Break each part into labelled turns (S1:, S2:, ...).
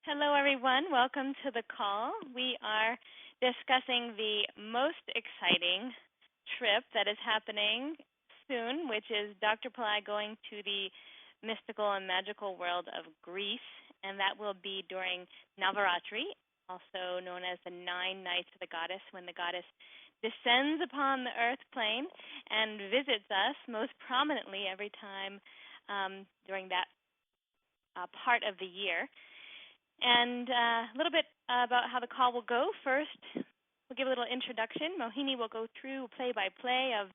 S1: Hello, everyone. Welcome to the call. We are discussing the most exciting trip that is happening soon, which is Dr. Pillai going to the mystical and magical world of Greece, and that will be during Navaratri, also known as the 9 nights of the goddess, when the goddess descends upon the earth plane and visits us most prominently every time during that part of the year. And a little bit about how the call will go. First, we'll give a little introduction. Mohini will go through play-by-play of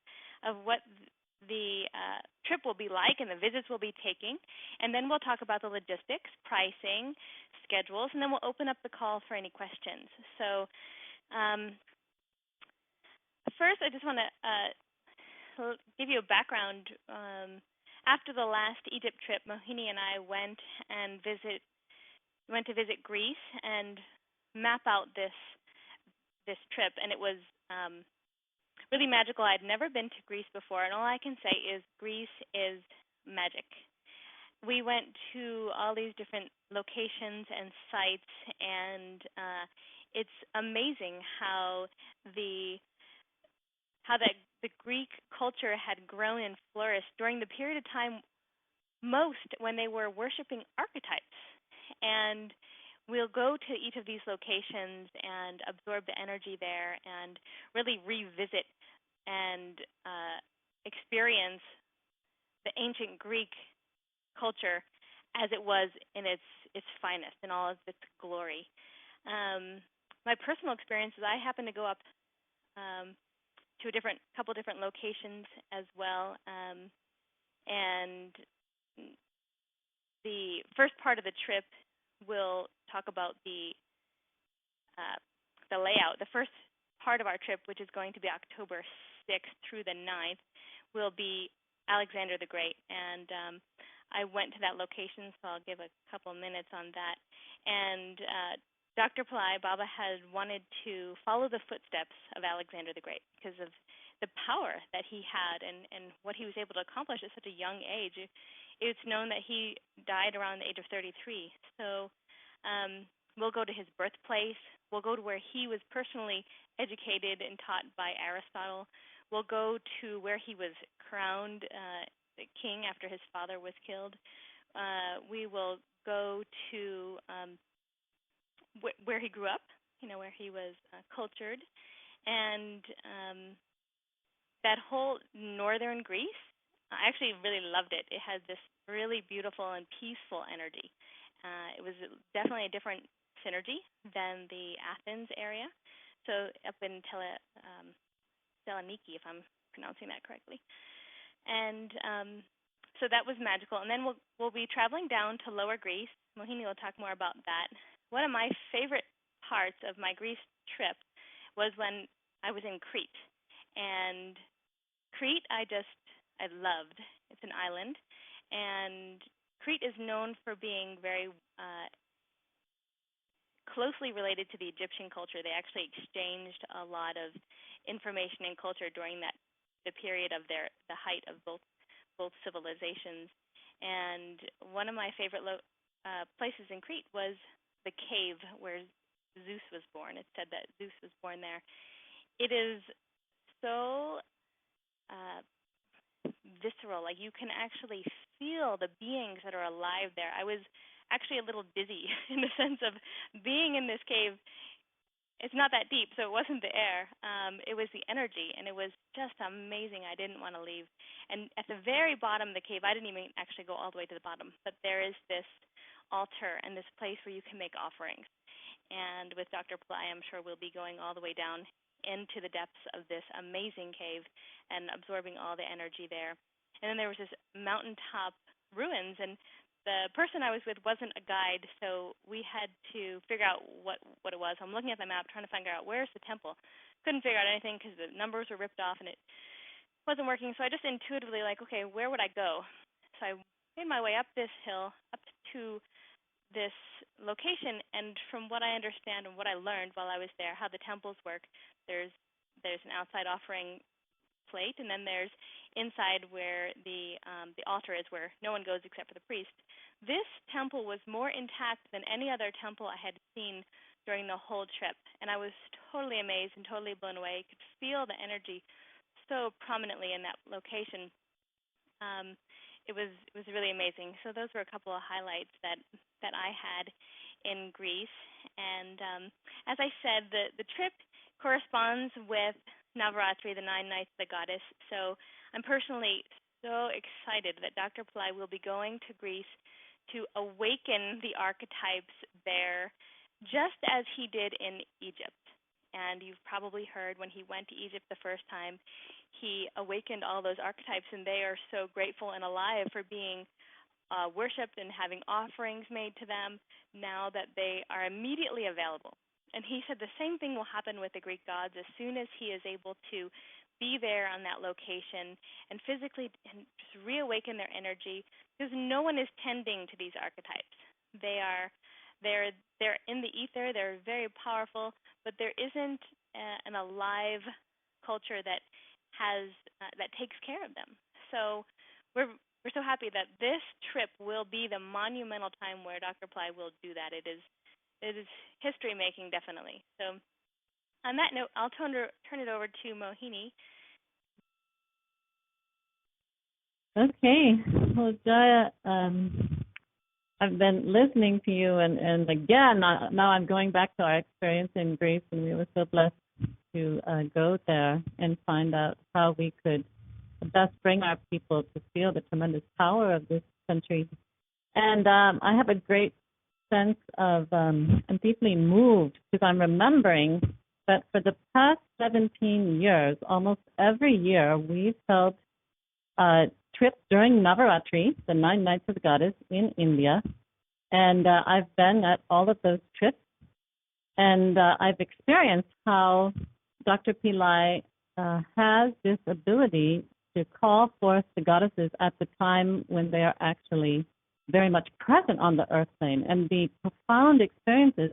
S1: what the trip will be like and the visits we'll be taking. And then we'll talk about the logistics, pricing, schedules, and then we'll open up the call for any questions. So first, I just want to give you a background. After the last Egypt trip, Mohini and I went to visit Greece and map out this trip, and it was really magical. I'd never been to Greece before, and all I can say is Greece is magic. We went to all these different locations and sites, and it's amazing how the Greek culture had grown and flourished during the period of time most when they were worshiping archetypes. And we'll go to each of these locations and absorb the energy there and really revisit and experience the ancient Greek culture as it was in its finest, in all of its glory. My personal experience is I happened to go up to a couple different locations as well, and the first part of the trip will talk about the layout. The first part of our trip, which is going to be October 6th through the 9th, will be Alexander the Great. And I went to that location, so I'll give a couple minutes on that. And Dr. Pillai, Baba, had wanted to follow the footsteps of Alexander the Great because of the power that he had and what he was able to accomplish at such a young age. It's known that he died around the age of 33. So we'll go to his birthplace. We'll go to where he was personally educated and taught by Aristotle. We'll go to where he was crowned king after his father was killed. We will go to where he grew up, where he was cultured. And that whole northern Greece, I actually really loved it. It had this really beautiful and peaceful energy. It was definitely a different synergy than the Athens area. So up in Thessaloniki, if I'm pronouncing that correctly. And so that was magical. And then we'll be traveling down to Lower Greece. Mohini will talk more about that. One of my favorite parts of my Greece trip was when I was in Crete. And Crete, I loved. It's an island, and Crete is known for being very closely related to the Egyptian culture. They actually exchanged a lot of information and culture during the period of the height of both civilizations. And one of my favorite places in Crete was the cave where Zeus was born. It's said that Zeus was born there. It is so visceral. Like, you can actually feel the beings that are alive there. I was actually a little dizzy in the sense of being in this cave. It's not that deep, so it wasn't the air. It was the energy, and it was just amazing. I didn't want to leave. And at the very bottom of the cave, I didn't even actually go all the way to the bottom, but there is this altar and this place where you can make offerings. And with Dr. Pillai, I'm sure we'll be going all the way down into the depths of this amazing cave and absorbing all the energy there. And then there was this mountaintop ruins, and the person I was with wasn't a guide, so we had to figure out what it was. I'm looking at the map trying to figure out where's the temple. Couldn't figure out anything because the numbers were ripped off and it wasn't working. So I just intuitively okay, where would I go? So I made my way up this hill, up to this location, and from what I understand and what I learned while I was there, how the temples work, there's an outside offering plate, and then there's inside where the altar is, where no one goes except for the priest. this temple was more intact than any other temple I had seen during the whole trip, and I was totally amazed and totally blown away. I could feel the energy so prominently in that location. Um, it was really amazing. So those were a couple of highlights that I had in Greece. And as I said, the trip corresponds with Navaratri, the 9 nights of the goddess. So I'm personally so excited that Dr. Pillai will be going to Greece to awaken the archetypes there, just as he did in Egypt. And you've probably heard when he went to Egypt the first time, he awakened all those archetypes, and they are so grateful and alive for being worshipped and having offerings made to them now that they are immediately available. And he said the same thing will happen with the Greek gods as soon as he is able to be there on that location and physically and just reawaken their energy, because no one is tending to these archetypes. They're in the ether. They're very powerful, but there isn't an alive culture that takes care of them. So we're so happy that this trip will be the monumental time where Dr. Pillai will do that. It is history making, definitely. So on that note, I'll turn it over to Mohini.
S2: Okay. Well, Jaya, I've been listening to you, and again, now I'm going back to our experience in Greece, and we were so blessed to go there and find out how we could best bring our people to feel the tremendous power of this country. And I have a great sense of, I'm deeply moved because I'm remembering that for the past 17 years, almost every year, we've held trips during Navaratri, the 9 nights of the goddess in India. And I've been at all of those trips. And I've experienced how Dr. Pillai has this ability to call forth the goddesses at the time when they are actually very much present on the earth plane, and the profound experiences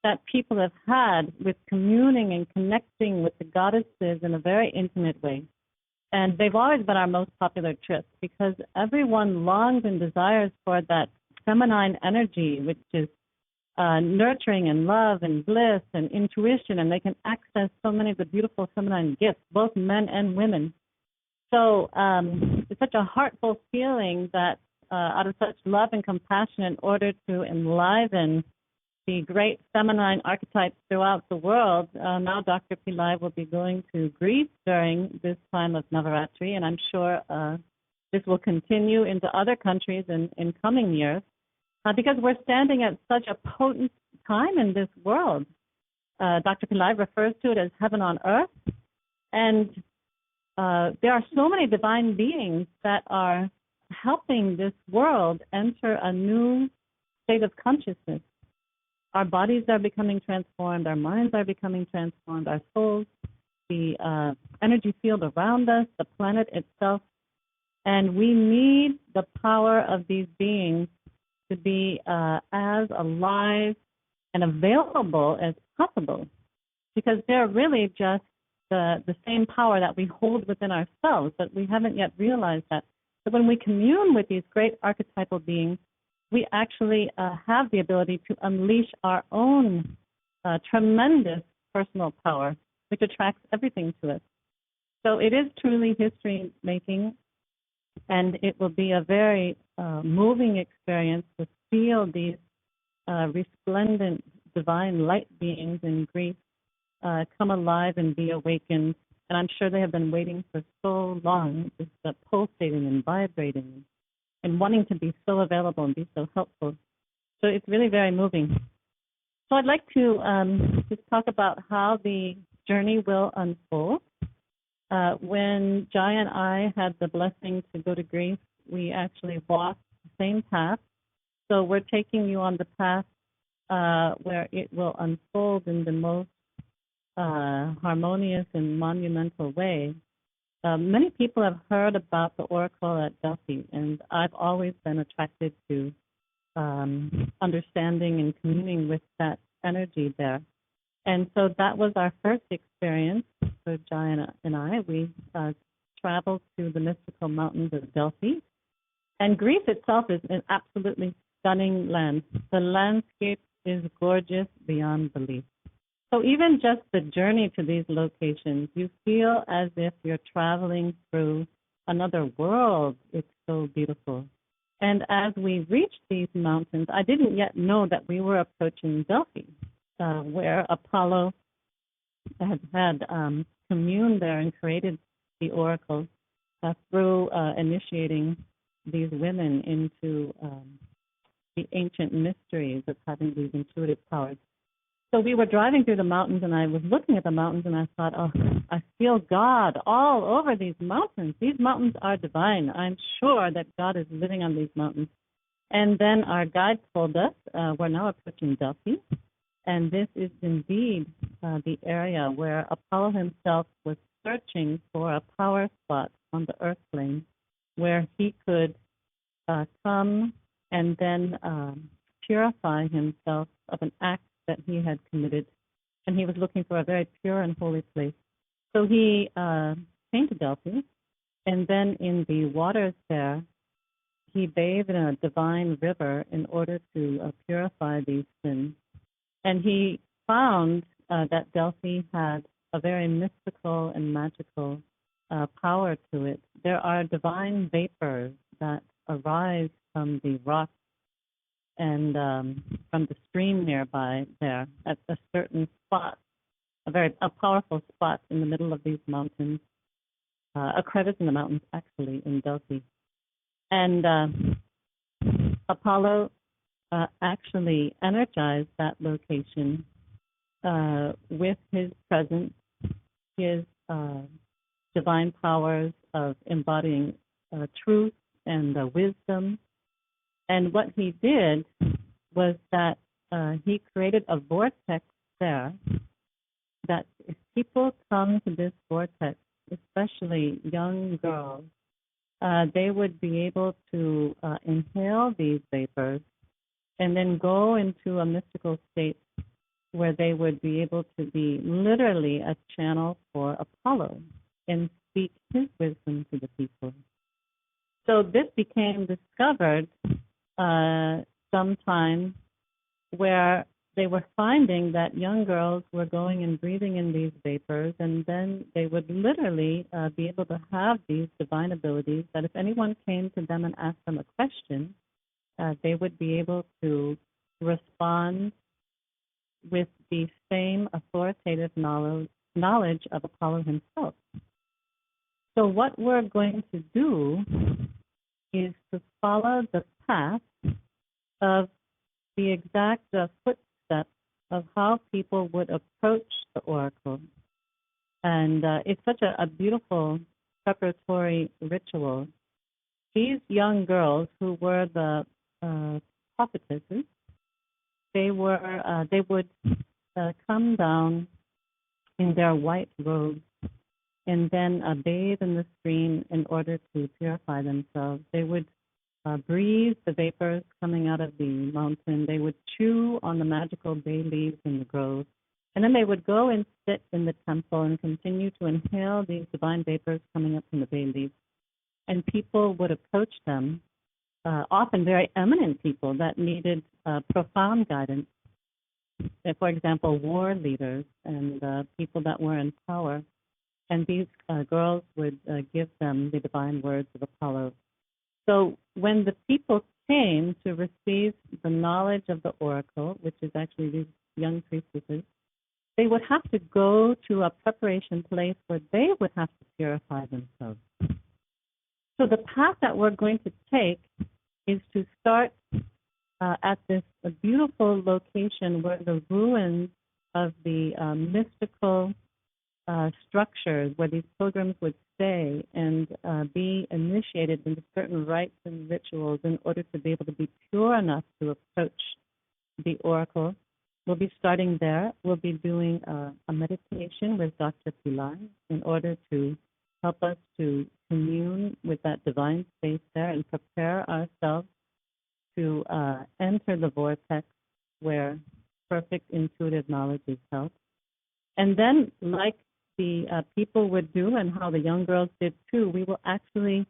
S2: that people have had with communing and connecting with the goddesses in a very intimate way. And they've always been our most popular trips because everyone longs and desires for that feminine energy, which is nurturing and love and bliss and intuition, and they can access so many of the beautiful feminine gifts, both men and women. So it's such a heartful feeling that out of such love and compassion, in order to enliven the great feminine archetypes throughout the world, now Dr. Pillai will be going to Greece during this time of Navaratri, and I'm sure this will continue into other countries in coming years, because we're standing at such a potent time in this world. Dr. Pillai refers to it as heaven on earth, and there are so many divine beings that are helping this world enter a new state of consciousness. Our bodies are becoming transformed, our minds are becoming transformed, our souls, the energy field around us, the planet itself, and we need the power of these beings to be as alive and available as possible, because they're really just the same power that we hold within ourselves, but we haven't yet realized that. So when we commune with these great archetypal beings, we actually have the ability to unleash our own tremendous personal power, which attracts everything to us. So it is truly history-making, and it will be a very moving experience to feel these resplendent divine light beings in Greece come alive and be awakened. And I'm sure they have been waiting for so long, just pulsating and vibrating and wanting to be so available and be so helpful. So it's really very moving. So I'd like to just talk about how the journey will unfold. When Jai and I had the blessing to go to Greece, we actually walked the same path. So we're taking you on the path where it will unfold in the most harmonious and monumental way. Many people have heard about the oracle at Delphi, and I've always been attracted to understanding and communing with that energy there. And so that was our first experience for Jai and I. We traveled to the mystical mountains of Delphi, And Greece itself is an absolutely stunning land. The landscape is gorgeous beyond belief. So even just the journey to these locations, you feel as if you're traveling through another world. It's so beautiful. And as we reached these mountains, I didn't yet know that we were approaching Delphi, where Apollo had communed there and created the oracle through initiating these women into the ancient mysteries of having these intuitive powers. So we were driving through the mountains, and I was looking at the mountains, and I thought, oh, I feel God all over these mountains. These mountains are divine. I'm sure that God is living on these mountains. And then our guide told us, we're now approaching Delphi, and this is indeed the area where Apollo himself was searching for a power spot on the earth plane where he could come and then purify himself of an act that he had committed, and he was looking for a very pure and holy place. So he came to Delphi, and then in the waters there, he bathed in a divine river in order to purify these sins. And he found that Delphi had a very mystical and magical power to it. There are divine vapors that arise from the rocks and from the stream nearby there at a certain spot, a powerful spot in the middle of these mountains, a crevice in the mountains actually in Delphi. And Apollo actually energized that location with his presence, his divine powers of embodying truth and wisdom. And what he did was that he created a vortex there that if people come to this vortex, especially young girls, they would be able to inhale these vapors and then go into a mystical state where they would be able to be literally a channel for Apollo and speak his wisdom to the people. So this became discovered sometime where they were finding that young girls were going and breathing in these vapors, and then they would literally be able to have these divine abilities that if anyone came to them and asked them a question, they would be able to respond with the same authoritative knowledge of Apollo himself. So what we're going to do is to follow the path of the exact footsteps of how people would approach the oracle. And it's such a beautiful preparatory ritual. These young girls who were the prophetesses, they would come down in their white robes and then bathe in the stream in order to purify themselves. They would breathe the vapors coming out of the mountain. They would chew on the magical bay leaves in the grove. And then they would go and sit in the temple and continue to inhale these divine vapors coming up from the bay leaves. And people would approach them, often very eminent people that needed profound guidance. For example, war leaders and people that were in power. And these girls would give them the divine words of Apollo. So when the people came to receive the knowledge of the oracle, which is actually these young priestesses, they would have to go to a preparation place where they would have to purify themselves. So the path that we're going to take is to start at this beautiful location where the ruins of the mystical structures where these pilgrims would stay and be initiated into certain rites and rituals in order to be able to be pure enough to approach the oracle. We'll be starting there. We'll be doing a meditation with Dr. Pillai in order to help us to commune with that divine space there and prepare ourselves to enter the vortex where perfect intuitive knowledge is held. And then, like the people would do and how the young girls did too, we will actually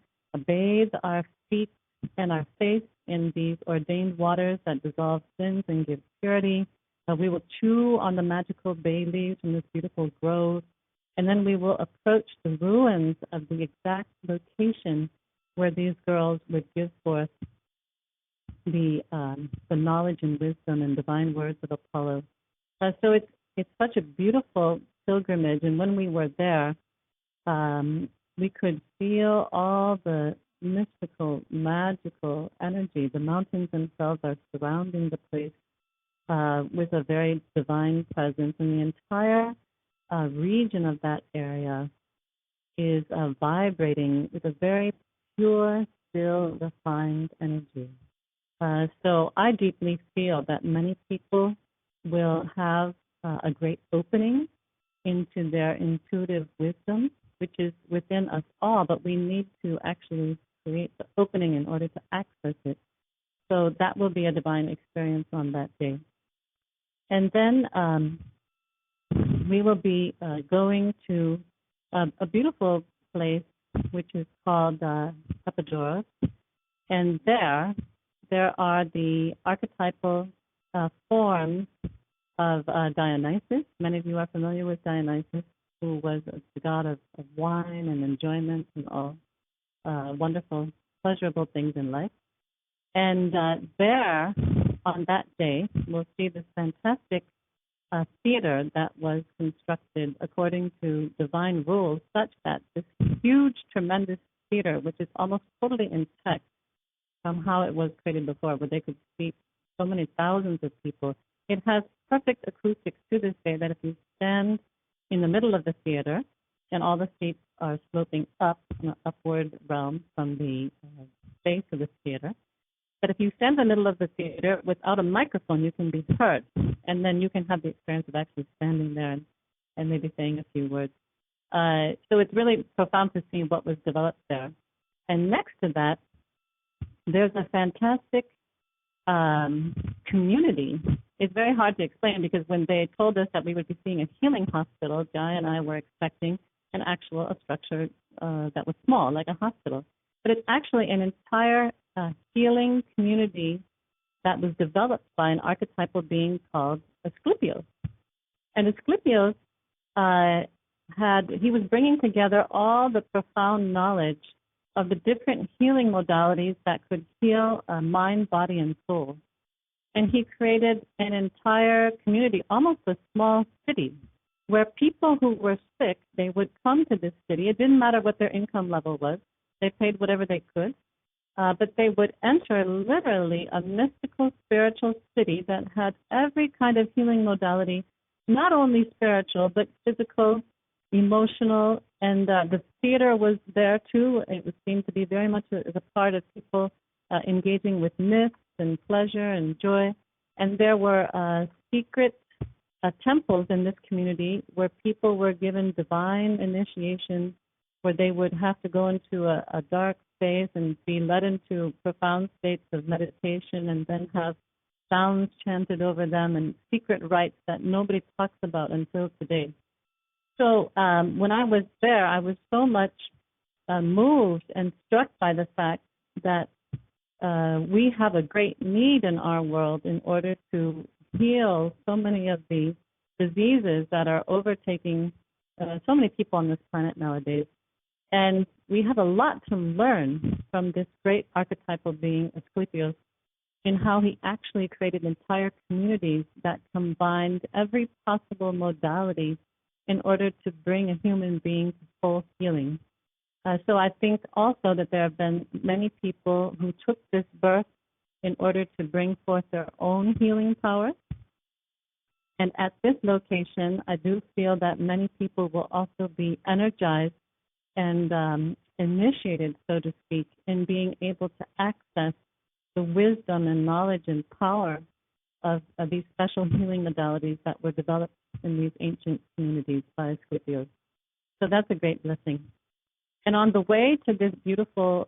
S2: bathe our feet and our face in these ordained waters that dissolve sins and give purity. We will chew on the magical bay leaves from this beautiful grove, and then we will approach the ruins of the exact location where these girls would give forth the knowledge and wisdom and divine words of Apollo. So it's such a beautiful pilgrimage, and when we were there, we could feel all the mystical, magical energy. The mountains themselves are surrounding the place with a very divine presence, and the entire region of that area is vibrating with a very pure, still, refined energy. So I deeply feel that many people will have a great opening into their intuitive wisdom, which is within us all, but we need to actually create the opening in order to access it. So that will be a divine experience on that day. And then we will be going to a beautiful place which is called Epidaurus, and there are the archetypal forms of Dionysus. Many of you are familiar with Dionysus, who was the god of wine and enjoyment and all wonderful, pleasurable things in life. And there, on that day, we'll see this fantastic theater that was constructed according to divine rules, such that this huge, tremendous theater, which is almost totally intact from how it was created before, where they could seat so many thousands of people. It has perfect acoustics to this day that if you stand in the middle of the theater, and all the seats are sloping up in an upward realm from the base of the theater, but if you stand in the middle of the theater without a microphone, you can be heard, and then you can have the experience of actually standing there and maybe saying a few words. So it's really profound to see what was developed there. And next to that, there's a fantastic community. It's very hard to explain because when they told us that we would be seeing a healing hospital, Jai and I were expecting an actual structure that was small, like a hospital. But it's actually an entire healing community that was developed by an archetypal being called Asclepios. And Asclepios he was bringing together all the profound knowledge of the different healing modalities that could heal mind, body, and soul. And he created an entire community, almost a small city, where people who were sick, they would come to this city. It didn't matter what their income level was. They paid whatever they could. But they would enter literally a mystical, spiritual city that had every kind of healing modality, not only spiritual, but physical, emotional, and the theater was there too. It seemed to be very much as a part of people engaging with myths and pleasure and joy. And there were secret temples in this community where people were given divine initiation, where they would have to go into a dark space and be led into profound states of meditation and then have sounds chanted over them and secret rites that nobody talks about until today. So when I was there, I was so much moved and struck by the fact that we have a great need in our world in order to heal so many of the diseases that are overtaking so many people on this planet nowadays. And we have a lot to learn from this great archetypal being, Asclepios, in how he actually created entire communities that combined every possible modality in order to bring a human being to full healing. So I think also that there have been many people who took this birth in order to bring forth their own healing power. And at this location, I do feel that many people will also be energized and initiated, so to speak, in being able to access the wisdom and knowledge and power of these special healing modalities that were developed in these ancient communities by Asclepios. So that's a great blessing. And on the way to this beautiful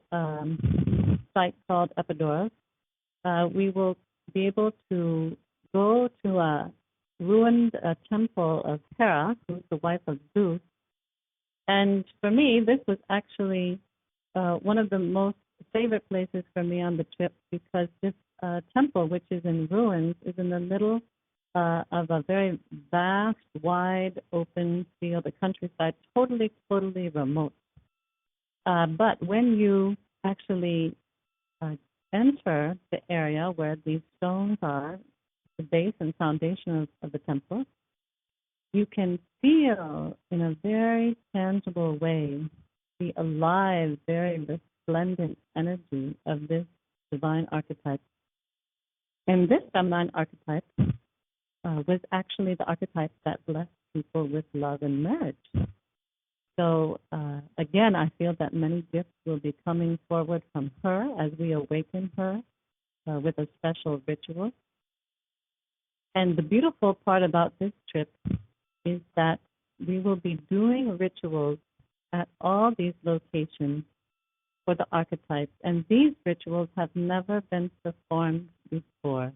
S2: site called Epidaurus, we will be able to go to a ruined temple of Hera, who's the wife of Zeus. And for me, this was actually one of the most favorite places for me on the trip because this temple, which is in ruins, is in the middle of a very vast, wide, open field, a countryside, totally, totally remote. But when you actually enter the area where these stones are, the base and foundation of the temple, you can feel in a very tangible way the alive, very resplendent energy of this divine archetype. And this feminine archetype was actually the archetype that blessed people with love and marriage. So again, I feel that many gifts will be coming forward from her as we awaken her with a special ritual. And the beautiful part about this trip is that we will be doing rituals at all these locations for the archetypes. And these rituals have never been performed before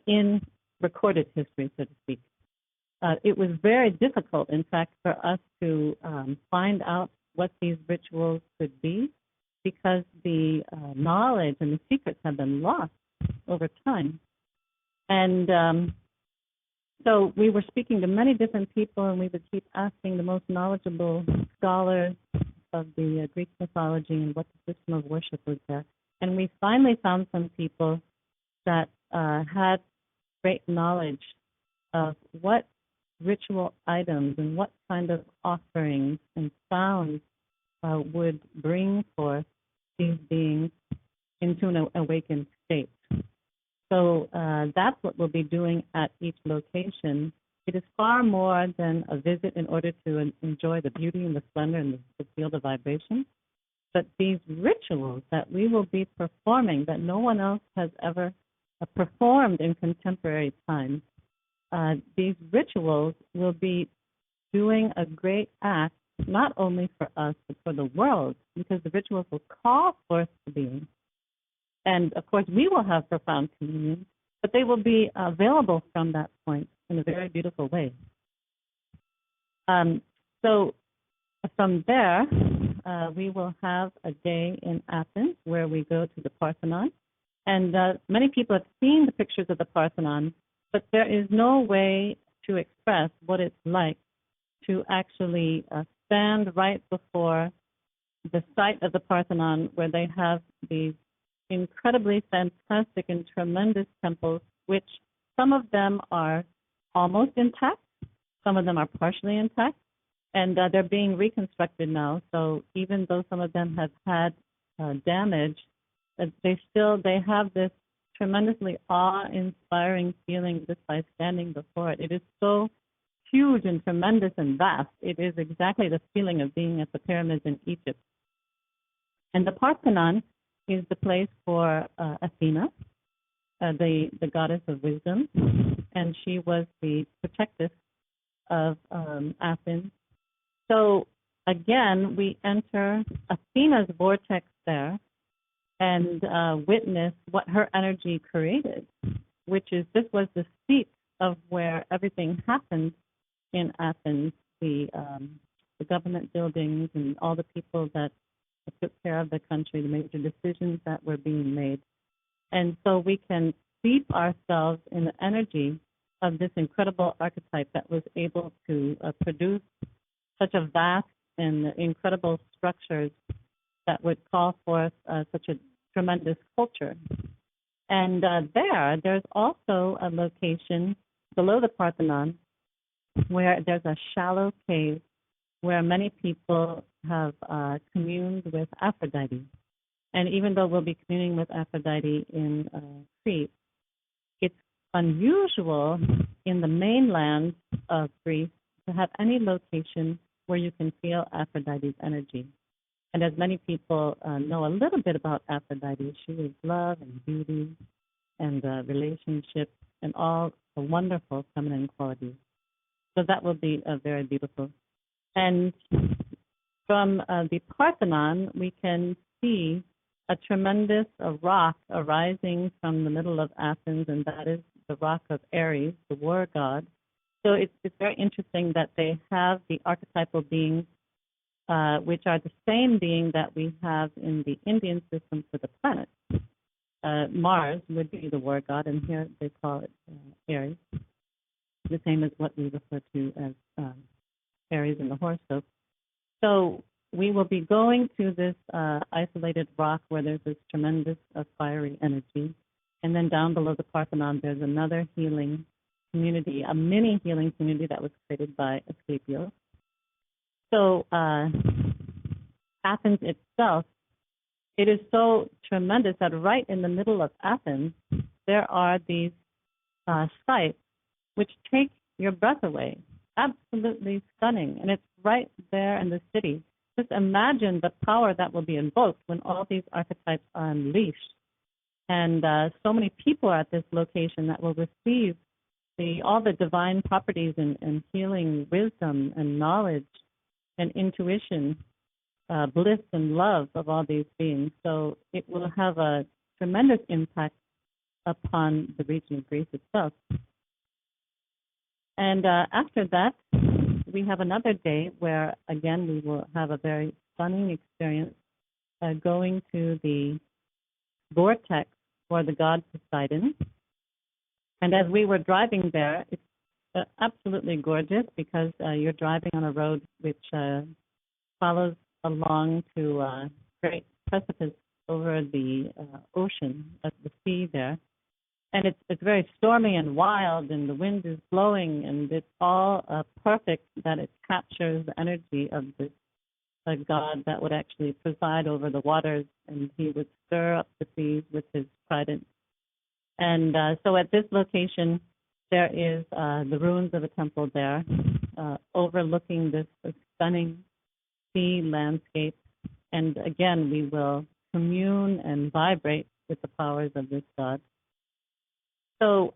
S2: in recorded history, so to speak. It was very difficult, in fact, for us to find out what these rituals could be because the knowledge and the secrets have been lost over time. And so we were speaking to many different people, and we would keep asking the most knowledgeable scholars of the Greek mythology and what the system of worship was there. And we finally found some people that had great knowledge of what ritual items and what kind of offerings and sounds would bring forth these beings into an awakened state. So that's what we'll be doing at each location. It is far more than a visit in order to enjoy the beauty and the splendor and the field of vibration. But these rituals that we will be performing that no one else has ever performed in contemporary times, these rituals will be doing a great act, not only for us, but for the world, because the rituals will call forth the being. And, of course, we will have profound communion, but they will be available from that point in a very beautiful way. So from there, we will have a day in Athens where we go to the Parthenon. And many people have seen the pictures of the Parthenon, but there is no way to express what it's like to actually stand right before the site of the Parthenon where they have these incredibly fantastic and tremendous temples, which some of them are almost intact, some of them are partially intact, and they're being reconstructed now. So even though some of them have had damage, they have this tremendously awe-inspiring feeling just by standing before it. It is so huge and tremendous and vast. It is exactly the feeling of being at the pyramids in Egypt. And the Parthenon is the place for Athena, the goddess of wisdom, and she was the protectress of Athens. So again, we enter Athena's vortex there and witness what her energy created, which is this was the seat of where everything happened in Athens, the government buildings and all the people that took care of the country, the major decisions that were being made. And so we can steep ourselves in the energy of this incredible archetype that was able to produce such a vast and incredible structures that would call forth such a tremendous culture. And there's also a location below the Parthenon where there's a shallow cave where many people have communed with Aphrodite. And even though we'll be communing with Aphrodite in Crete, it's unusual in the mainland of Greece to have any location where you can feel Aphrodite's energy. And as many people know a little bit about Aphrodite, she is love and beauty and relationship and all the wonderful feminine qualities. So that will be very beautiful. And from the Parthenon, we can see a tremendous rock arising from the middle of Athens, and that is the rock of Ares, the war god. So it's very interesting that they have the archetypal beings which are the same being that we have in the Indian system for the planet. Mars would be the war god, and here they call it Aries, the same as what we refer to as Aries in the horoscope. So we will be going to this isolated rock where there's this tremendous fiery energy. And then down below the Parthenon, there's another healing community, a mini healing community that was created by Asclepius. So Athens itself, it is so tremendous that right in the middle of Athens, there are these sites which take your breath away. Absolutely stunning. And it's right there in the city. Just imagine the power that will be invoked when all these archetypes are unleashed. And so many people are at this location that will receive all the divine properties and healing wisdom and knowledge and intuition, bliss and love of all these beings. So it will have a tremendous impact upon the region of Greece itself. And after that, we have another day where, again, we will have a very stunning experience going to the vortex for the god Poseidon. And as we were driving there, it's absolutely gorgeous because you're driving on a road which follows along to a great precipice over the ocean, at the sea there. And it's very stormy and wild, and the wind is blowing, and it's all perfect that it captures the energy of this god that would actually preside over the waters, and he would stir up the seas with his trident. And so at this location, there is the ruins of a temple there, overlooking this stunning sea landscape. And again, we will commune and vibrate with the powers of this god. So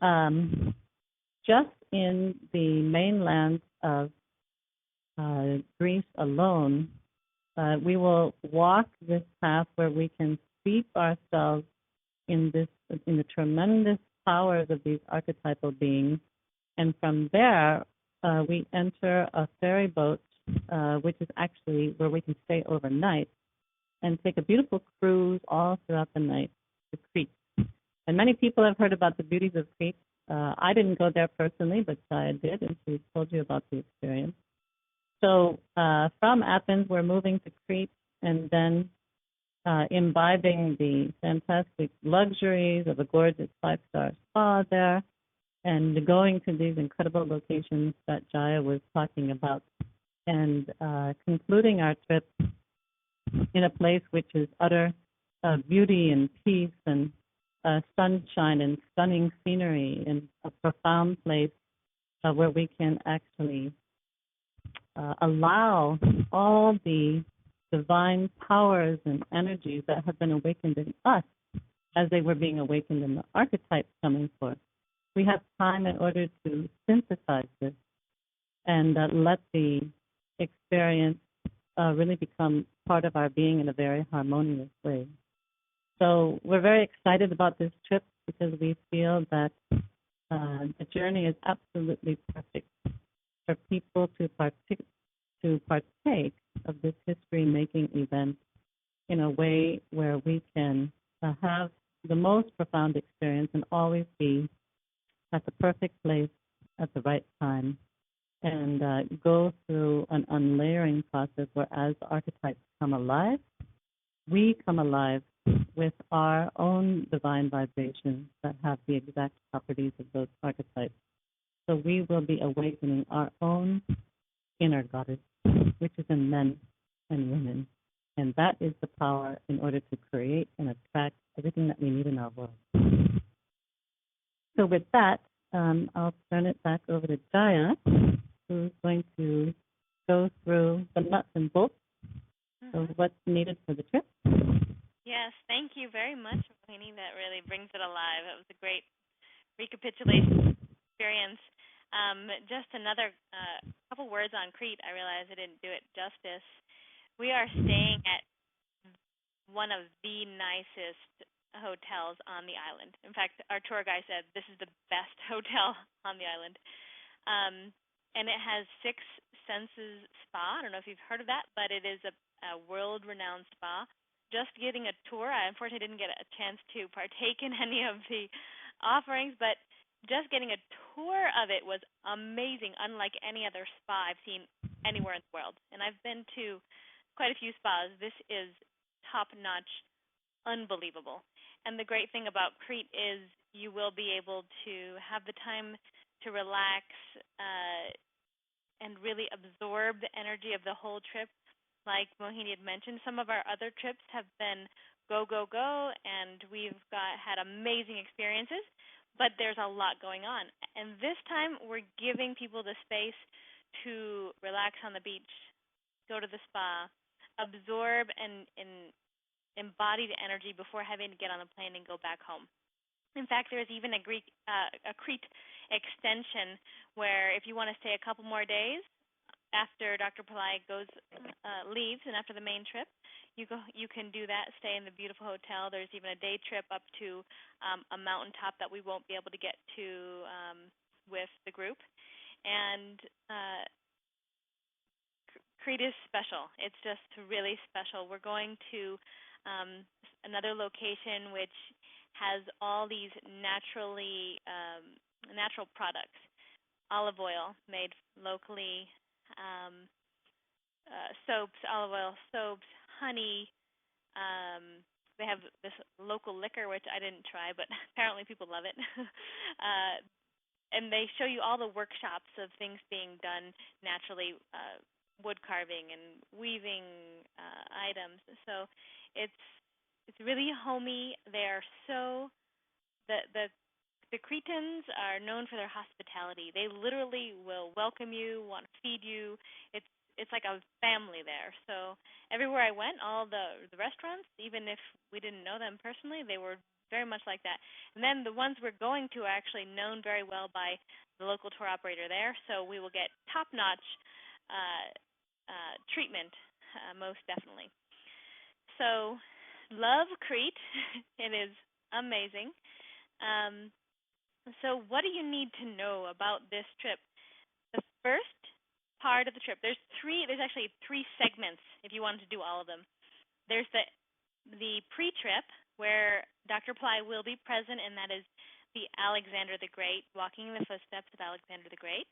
S2: just in the mainland of Greece alone, we will walk this path where we can steep ourselves in the tremendous powers of these archetypal beings. And from there, we enter a ferry boat, which is actually where we can stay overnight and take a beautiful cruise all throughout the night to Crete. And many people have heard about the beauties of Crete. I didn't go there personally, but Saya did, and she told you about the experience. So from Athens, we're moving to Crete, and then imbibing the fantastic luxuries of a gorgeous 5-star spa there, and going to these incredible locations that Jaya was talking about, and concluding our trip in a place which is utter beauty and peace and sunshine and stunning scenery, and a profound place where we can actually allow all the divine powers and energies that have been awakened in us as they were being awakened in the archetypes coming forth. We have time in order to synthesize this and let the experience really become part of our being in a very harmonious way. So we're very excited about this trip because we feel that the journey is absolutely perfect for people to partake of this history-making event in a way where we can have the most profound experience and always be at the perfect place at the right time, and go through an unlayering process where as archetypes come alive, we come alive with our own divine vibrations that have the exact properties of those archetypes. So we will be awakening our own inner goddess, which is in men and women. And that is the power in order to create and attract everything that we need in our world. So with that, I'll turn it back over to Jaya, who's going to go through the nuts and bolts of what's needed for the trip.
S1: Yes, thank you very much, Rohini. That really brings it alive. It was a great recapitulation experience. Just another couple words on Crete. I realize I didn't do it justice. We are staying at one of the nicest hotels on the island. In fact, our tour guide said this is the best hotel on the island. and it has Six Senses Spa. I don't know if you've heard of that, but it is a world-renowned spa. Just getting a tour, I unfortunately didn't get a chance to partake in any of the offerings, but just getting a tour of it was amazing, unlike any other spa I've seen anywhere in the world. And I've been to quite a few spas. This is top-notch, unbelievable. And the great thing about Crete is you will be able to have the time to relax and really absorb the energy of the whole trip. Like Mohini had mentioned, some of our other trips have been go, go, go, and we've had amazing experiences, but there's a lot going on. And this time we're giving people the space to relax on the beach, go to the spa, absorb and embody the energy before having to get on a plane and go back home. In fact, there's even a Crete extension where if you want to stay a couple more days after Dr. Pillai leaves and after the main trip, you can do that, stay in the beautiful hotel. There's even a day trip up to a mountaintop that we won't be able to get to with the group. And Crete is special. It's just really special. We're going to another location which has all these natural products, olive oil made locally, olive oil soaps, honey. They have this local liquor, which I didn't try, but apparently people love it. And they show you all the workshops of things being done naturally, wood carving and weaving items. So it's really homey. They are so the Cretans are known for their hospitality. They literally will welcome you, want to feed you. It's like a family there. So everywhere I went, all the restaurants, even if we didn't know them personally, they were very much like that. And then the ones we're going to are actually known very well by the local tour operator there. So we will get top-notch treatment, most definitely. So love Crete. It is amazing. So what do you need to know about this trip? The first part of the trip, there's actually three segments if you wanted to do all of them. There's the pre-trip where Dr. Pillai will be present, and that is the Alexander the Great, walking in the footsteps of Alexander the Great.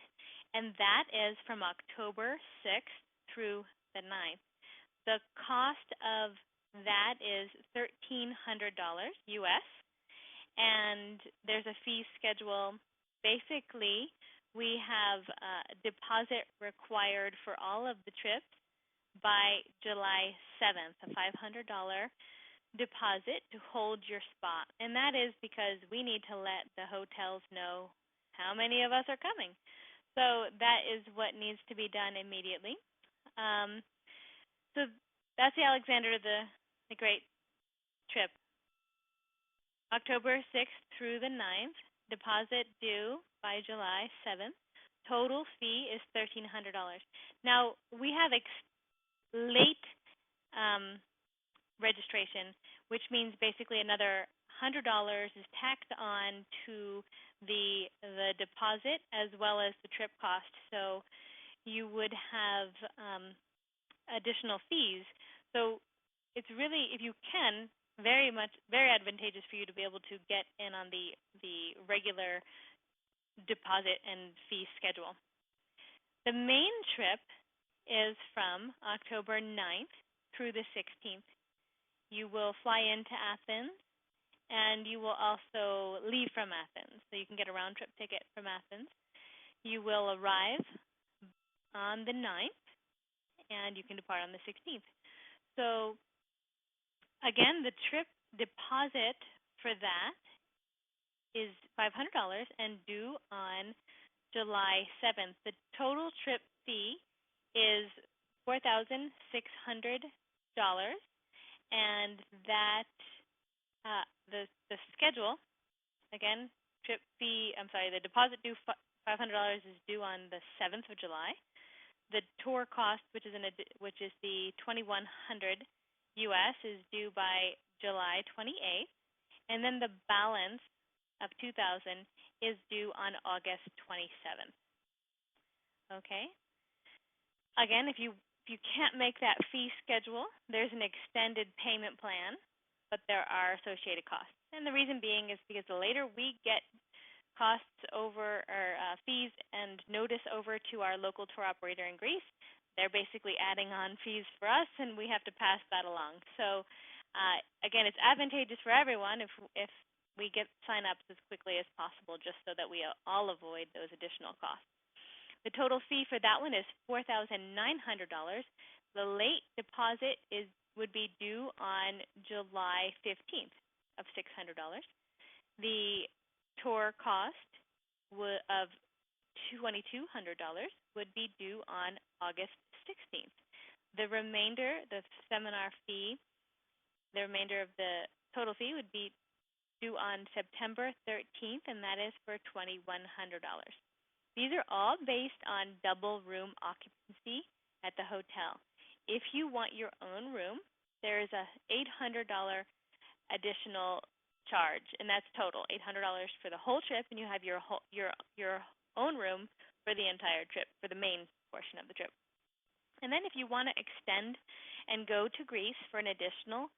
S1: And that is from October 6th through the 9th. The cost of that is $1,300 US. And there's a fee schedule. Basically, we have a deposit required for all of the trips by July 7th, a $500 deposit to hold your spot. And that is because we need to let the hotels know how many of us are coming. So that is what needs to be done immediately. So that's the Alexander the Great trip. October 6th through the 9th, deposit due by July 7th. Total fee is $1,300. Now, we have late registration, which means basically another $100 is tacked on to the deposit as well as the trip cost. So you would have additional fees. So it's really, if you can, very advantageous for you to be able to get in on the regular deposit and fee schedule. The main trip is from October 9th through the 16th. You will fly into Athens, and you will also leave from Athens, so you can get a round-trip ticket from Athens. You will arrive on the 9th, and you can depart on the 16th. So again, the trip deposit for that is $500 and due on July 7th. The total trip fee is $4,600, and that the schedule, again, the deposit due $500 is due on the 7th of July. The tour cost, which is the $2,100 US, is due by July 28th, and then the balance of $2,000 is due on August 27th. Okay. Again, if you can't make that fee schedule, there's an extended payment plan, but there are associated costs. And the reason being is because the later we get costs over or fees and notice over to our local tour operator in Greece, they're basically adding on fees for us, and we have to pass that along. So again, it's advantageous for everyone if we get sign-ups as quickly as possible, just so that we all avoid those additional costs. The total fee for that one is $4,900. The late deposit would be due on July 15th of $600. The tour cost of $2,200 would be due on August 16th. The remainder, the seminar fee, the remainder of the total fee would be due on September 13th, and that is for $2,100. These are all based on double room occupancy at the hotel. If you want your own room, there is a $800 additional charge, and that's total, $800 for the whole trip, and you have your own room for the entire trip, for the main portion of the trip. And then if you want to extend and go to Greece for an additional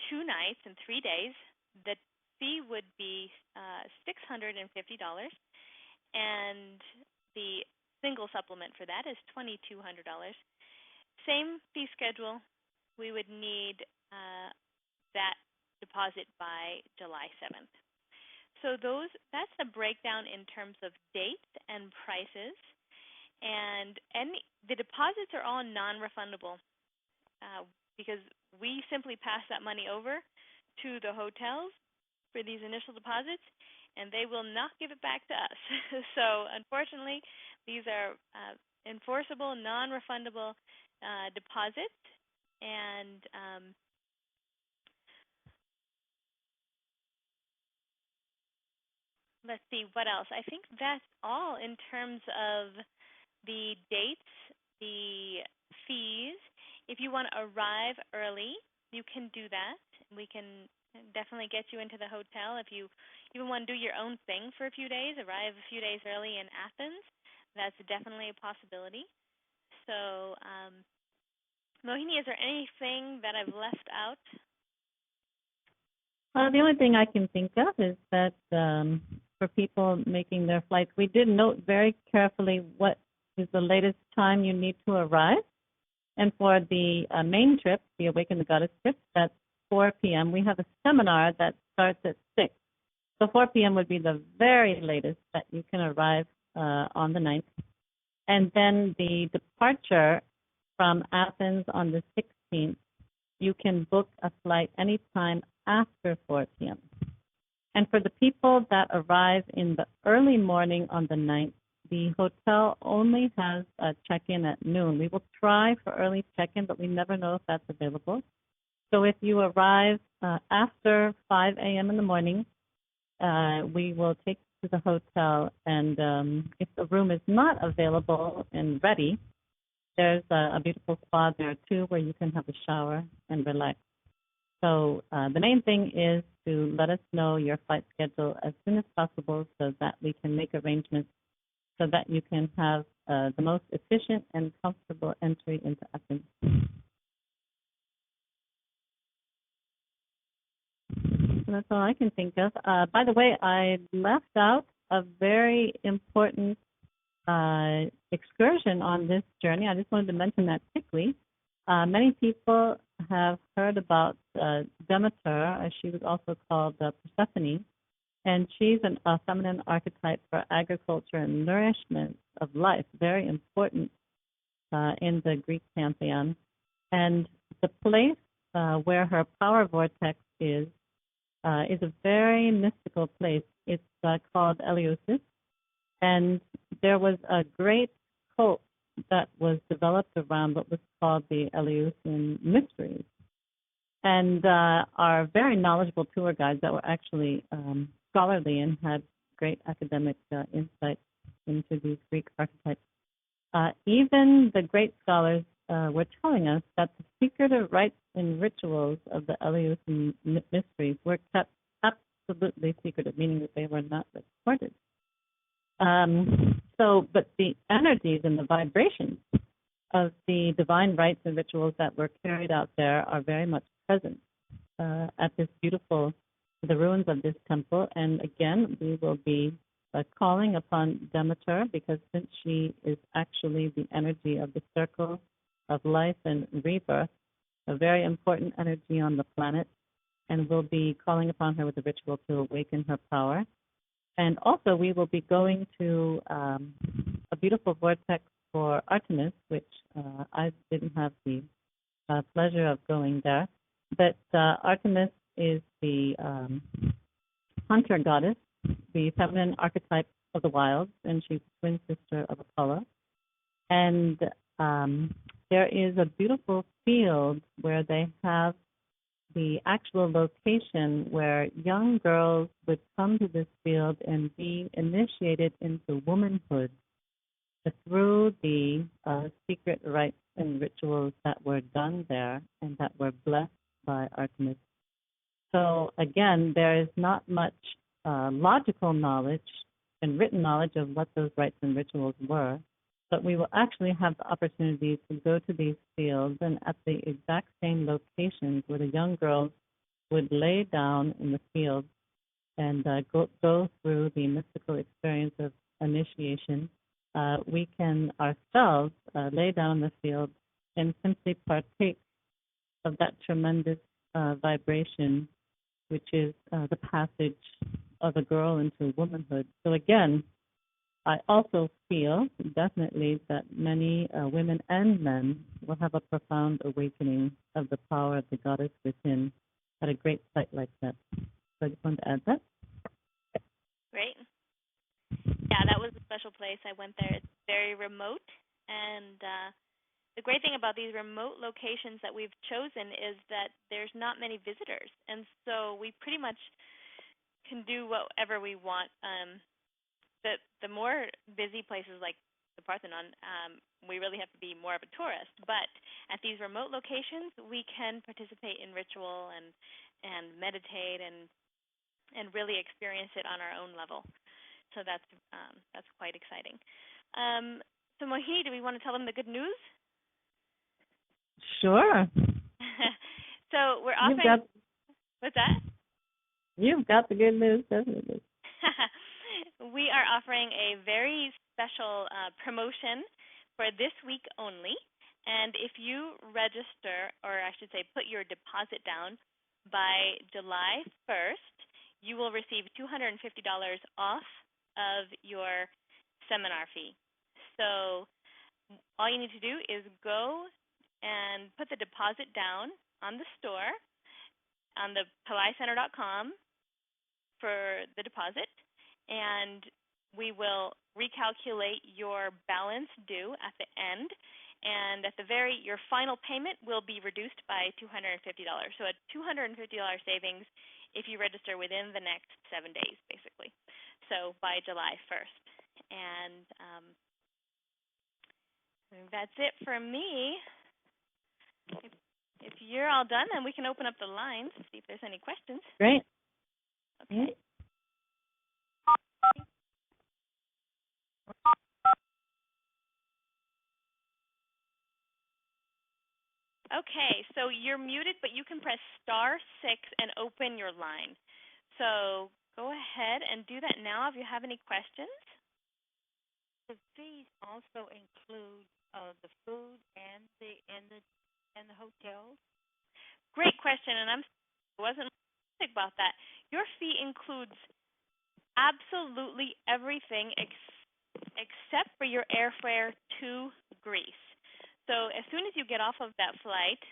S1: 2 nights and 3 days, the fee would be $650, and the single supplement for that is $2,200. Same fee schedule. We would need that deposit by July 7th. So that's the breakdown in terms of dates and prices, and the deposits are all non-refundable because we simply pass that money over to the hotels for these initial deposits, and they will not give it back to us. So unfortunately, these are enforceable, non-refundable deposits, and let's see, what else? I think that's all in terms of the dates, the fees. If you want to arrive early, you can do that. We can definitely get you into the hotel. If you even want to do your own thing for a few days, arrive a few days early in Athens, that's definitely a possibility. So, Mohini, is there anything that I've left out?
S2: The only thing I can think of is that for people making their flights, we did note very carefully what is the latest time you need to arrive. And for the main trip, the Awaken the Goddess trip, that's 4 p.m. We have a seminar that starts at 6. So 4 p.m. would be the very latest that you can arrive on the 9th. And then the departure from Athens on the 16th, you can book a flight anytime after 4 p.m. And for the people that arrive in the early morning on the 9th, the hotel only has a check-in at noon. We will try for early check-in, but we never know if that's available. So if you arrive after 5 a.m. in the morning, we will take you to the hotel, and if the room is not available and ready, there's a beautiful spa there too where you can have a shower and relax. So the main thing is to let us know your flight schedule as soon as possible so that we can make arrangements so that you can have the most efficient and comfortable entry into Athens. So that's all I can think of. By the way, I left out a very important excursion on this journey. I just wanted to mention that quickly. Many people have heard about Demeter, as she was also called Persephone, and she's a feminine archetype for agriculture and nourishment of life, very important in the Greek pantheon. And the place where her power vortex is a very mystical place. It's called Eleusis, and there was a great cult that was developed around what was called the Eleusinian Mysteries. And our very knowledgeable tour guides that were actually scholarly and had great academic insight into these Greek archetypes. Even the great scholars were telling us that the secretive rites and rituals of the Eleusinian Mysteries were kept absolutely secretive, meaning that they were not recorded. So, but the energies and the vibrations of the divine rites and rituals that were carried out there are very much present at this beautiful, the ruins of this temple. And again, we will be calling upon Demeter, because since she is actually the energy of the circle of life and rebirth, a very important energy on the planet, and we'll be calling upon her with a ritual to awaken her power. And also, we will be going to a beautiful vortex for Artemis, which I didn't have the pleasure of going there. But Artemis is the hunter goddess, the feminine archetype of the wilds, and she's twin sister of Apollo. And there is a beautiful field where they have the actual location where young girls would come to this field and be initiated into womanhood through the secret rites and rituals that were done there and that were blessed by Artemis. So again, there is not much logical knowledge and written knowledge of what those rites and rituals were, but we will actually have the opportunity to go to these fields and at the exact same locations where the young girls would lay down in the field and go through the mystical experience of initiation. We can ourselves lay down in the field and simply partake of that tremendous vibration, which is the passage of a girl into womanhood. So again, I also feel definitely that many women and men will have a profound awakening of the power of the goddess within at a great site like that. So I just wanted to add that.
S1: Great. Yeah, that was a special place. I went there. It's very remote, and the great thing about these remote locations that we've chosen is that there's not many visitors, and so we pretty much can do whatever we want. The more busy places like the Parthenon, we really have to be more of a tourist. But at these remote locations, we can participate in ritual and meditate and really experience it on our own level. So that's quite exciting. So Mohini, do we want to tell them the good news?
S2: Sure.
S1: So we're offering. What's that?
S2: You've got the good news, definitely.
S1: We are offering a very special promotion for this week only. And if you register, or I should say put your deposit down by July 1st, you will receive $250 off of your seminar fee. So all you need to do is go and put the deposit down on the store, on the PillaiCenter.com for the deposit, and we will recalculate your balance due at the end, and at the your final payment will be reduced by $250. So a $250 savings if you register within the next 7 days, basically. So by July 1st. And that's it for me. If you're all done, then we can open up the lines and see if there's any questions.
S2: Great.
S1: Okay. Okay, so you're muted, but you can press *6 and open your line. So go ahead and do that now if you have any questions.
S3: The fees also include the food and the hotels.
S1: Great question, and I wasn't specific about that. Your fee includes absolutely everything except for your airfare to Greece. So as soon as you get off of that flight,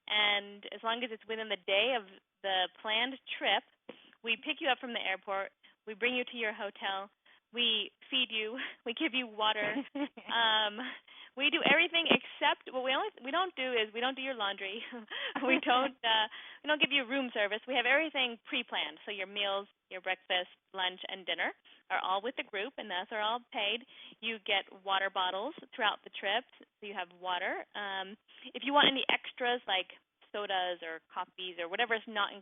S1: and as long as it's within the day of the planned trip, we pick you up from the airport, we bring you to your hotel, we feed you, we give you water. We do everything except what we don't do is we don't do your laundry. we don't give you room service. We have everything pre-planned. So your meals, your breakfast, lunch, and dinner are all with the group, and those are all paid. You get water bottles throughout the trip, so you have water. If you want any extras like sodas or coffees or whatever is not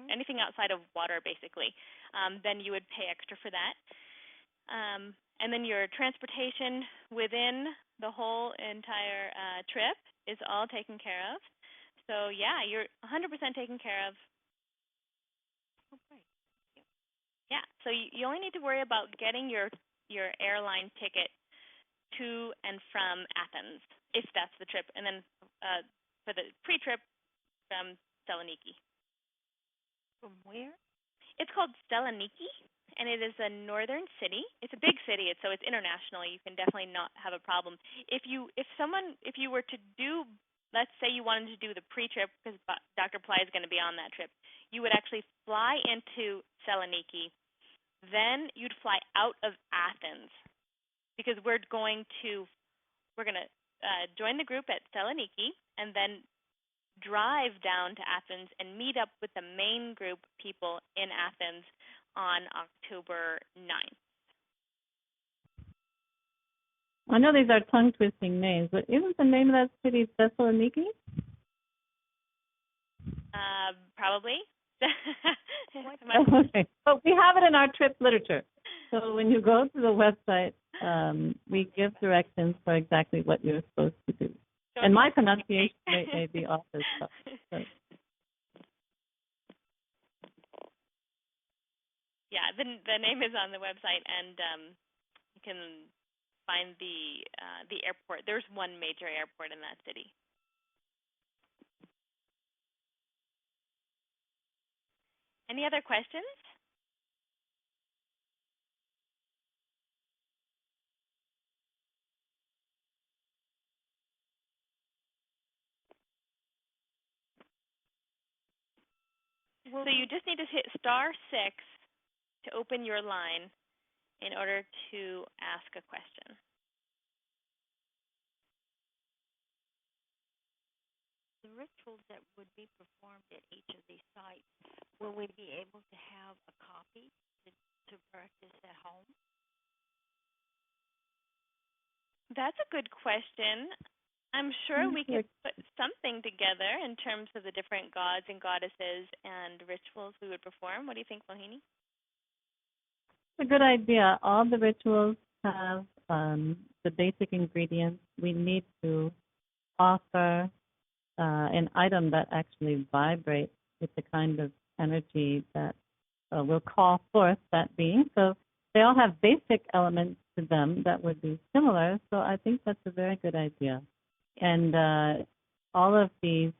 S1: anything outside of water, basically, then you would pay extra for that. And then your transportation within the whole entire trip is all taken care of. So yeah, you're 100% taken care of.
S3: Okay.
S1: Yeah, so you only need to worry about getting your airline ticket to and from Athens, if that's the trip, and then for the pre-trip from Saloniki.
S3: From where?
S1: It's called Saloniki, and it is a northern city. It's a big city, so it's international. You can definitely not have a problem. If you were to do, let's say you wanted to do the pre-trip, because Dr. Pillai is going to be on that trip, you would actually fly into Saloniki, then you'd fly out of Athens, because we're going to join the group at Saloniki and then drive down to Athens and meet up with the main group people in Athens on October 9th.
S2: I know these are tongue-twisting names, but isn't the name of that city Thessaloniki?
S1: Probably.
S2: Okay. But we have it in our trip literature. So when you go to the website, we give directions for exactly what you're supposed to do. And my pronunciation may be off as well. So.
S1: Yeah, the name is on the website, and you can find the airport. There's one major airport in that city. Any other questions? So you just need to hit *6 to open your line in order to ask a question.
S3: The rituals that would be performed at each of these sites, will we be able to have a copy to practice at home?
S1: That's a good question. I'm sure we could put something together in terms of the different gods and goddesses and rituals we would perform. What do you think, Mohini?
S2: It's a good idea. All the rituals have the basic ingredients. We need to offer an item that actually vibrates with the kind of energy that will call forth that being. So they all have basic elements to them that would be similar. So I think that's a very good idea. And all of these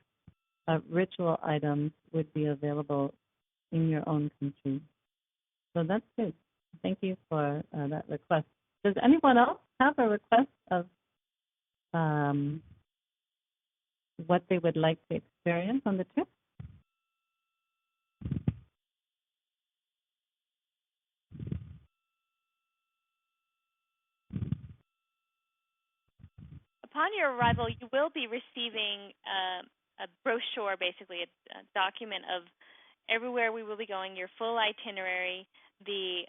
S2: ritual items would be available in your own country. So that's good. Thank you for that request. Does anyone else have a request of what they would like to experience on the trip?
S1: Upon your arrival, you will be receiving a brochure, basically a document of everywhere we will be going, your full itinerary, the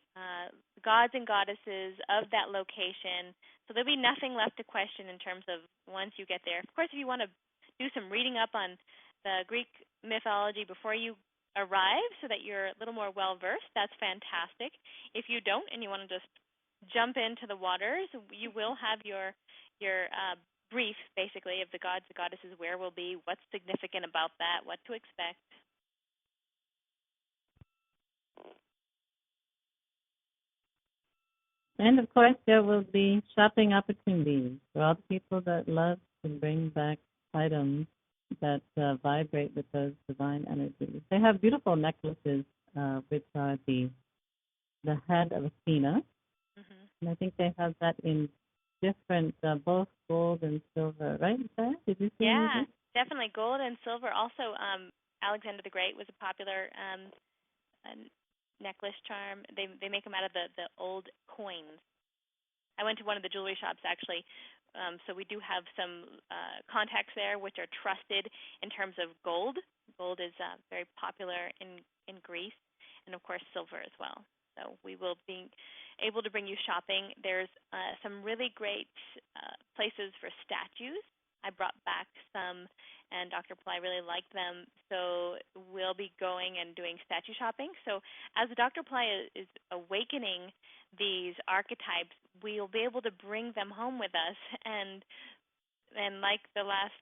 S1: gods and goddesses of that location. So there'll be nothing left to question in terms of once you get there. Of course, if you want to do some reading up on the Greek mythology before you arrive so that you're a little more well-versed, that's fantastic. If you don't and you want to just jump into the waters, you will have your brief, basically, of the gods, the goddesses, where we'll be, what's significant about that, what to expect.
S2: And of course, there will be shopping opportunities for all the people that love to bring back items that vibrate with those divine energies. They have beautiful necklaces, which are the head of Athena. Mm-hmm. And I think they have that in different, both gold and silver, right, Sarah? Did you see
S1: Yeah,
S2: anything?
S1: definitely gold and silver. Also, Alexander the Great was a popular necklace charm. They make them out of the old coins. I went to one of the jewelry shops, actually, so we do have some contacts there which are trusted in terms of gold. Gold is very popular in Greece, and of course silver as well. So we will be able to bring you shopping. There's some really great places for statues. I brought back some, and Dr. Pillai really liked them. So we'll be going and doing statue shopping. So as Dr. Pillai is awakening these archetypes, we'll be able to bring them home with us, and like the last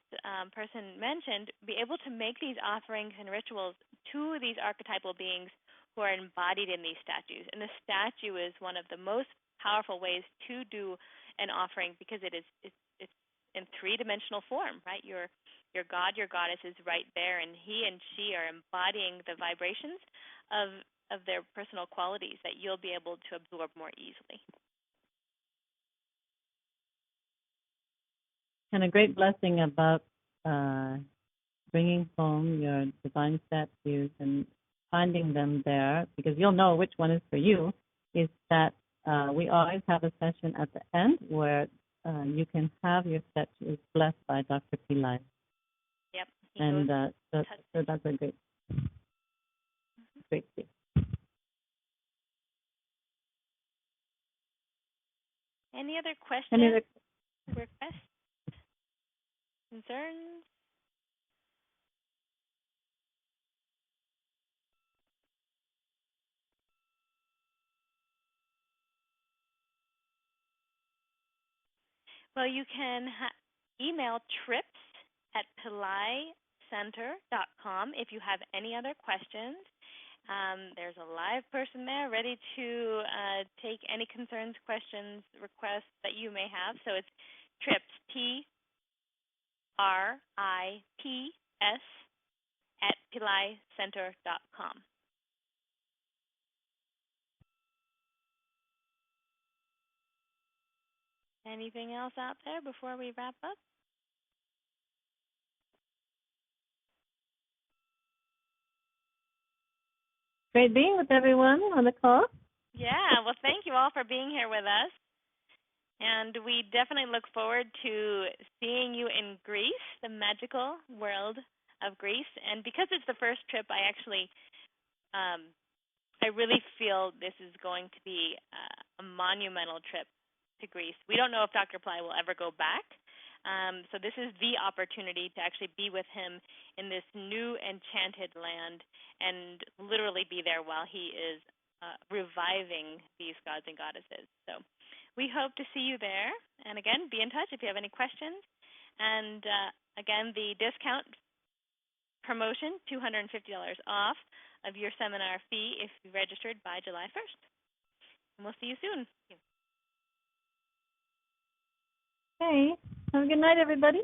S1: person mentioned, be able to make these offerings and rituals to these archetypal beings who are embodied in these statues. And the statue is one of the most powerful ways to do an offering, because it's in three-dimensional form, right? Your god, your goddess is right there, and he and she are embodying the vibrations of their personal qualities that you'll be able to absorb more easily.
S2: And a great blessing about bringing home your divine statues and finding them there, because you'll know which one is for you, is that we always have a session at the end where you can have your statues blessed by Dr. Pillai.
S1: Yep.
S2: And so that's a great gift.
S1: Any other questions?
S2: Any other
S1: requests? Concerns? Well, you can email trips@pillaicenter.com if you have any other questions. There's a live person there ready to take any concerns, questions, requests that you may have. So it's trips, TRIPS, @pillaicenter.com. Anything else out there before we wrap up?
S2: Great being with everyone on the call.
S1: Yeah, well, thank you all for being here with us. And we definitely look forward to seeing you in Greece, the magical world of Greece. And because it's the first trip, I really feel this is going to be a monumental trip to Greece. We don't know if Dr. Pillai will ever go back. So this is the opportunity to actually be with him in this new enchanted land and literally be there while he is reviving these gods and goddesses. So we hope to see you there. And again, be in touch if you have any questions. And again, the discount promotion, $250 off of your seminar fee if you registered by July 1st. And we'll see you soon.
S2: Hey, have a good night, everybody.